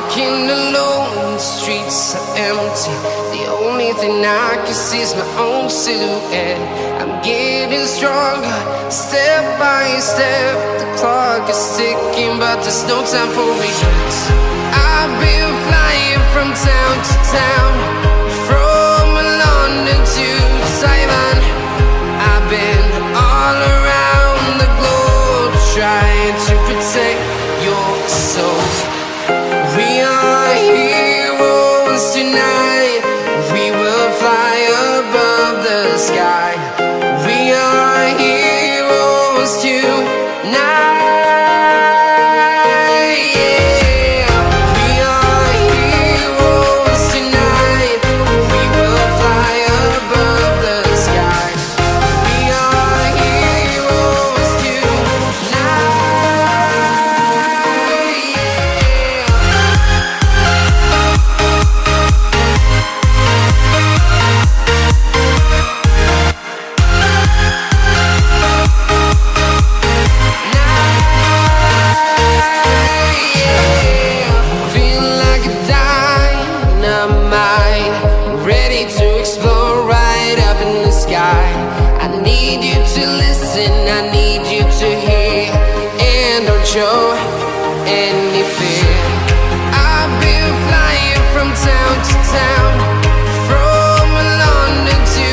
Walking alone, the streets are empty. The only thing I can see is my own silhouette. I'm getting stronger, step by step. The clock is ticking, but there's no time for regrets. I've been flying from town to town, from London to Taiwan. I've been all around the globe, trying to protect your soul. We are heroes tonight. We will fly above the sky. We are heroes tonight. Show any fear. I've been flying from town to town, from London to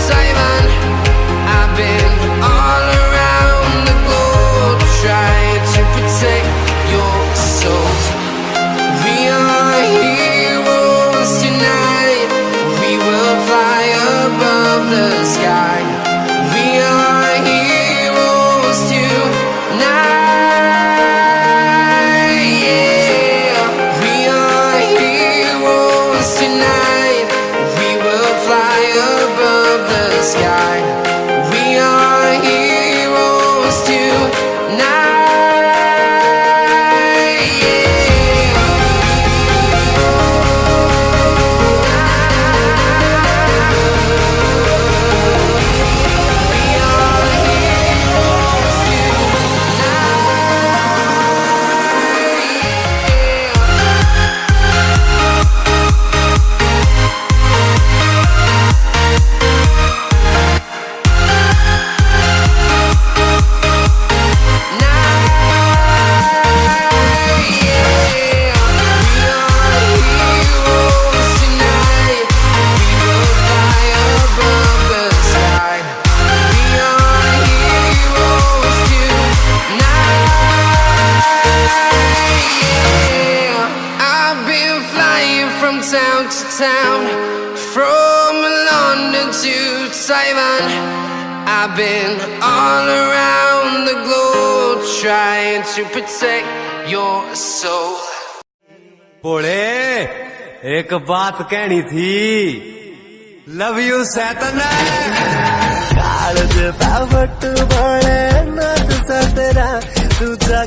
Taiwan. I've been all around the globe, trying to protect your soul. We are heroes tonight. We will fly above the sky. We are heroes tonight. I've been all around the globe, trying to protect your soul. बोले एक बात कहनी थी, love you Satan. काळ देता but बळे नाच सतरा तुझा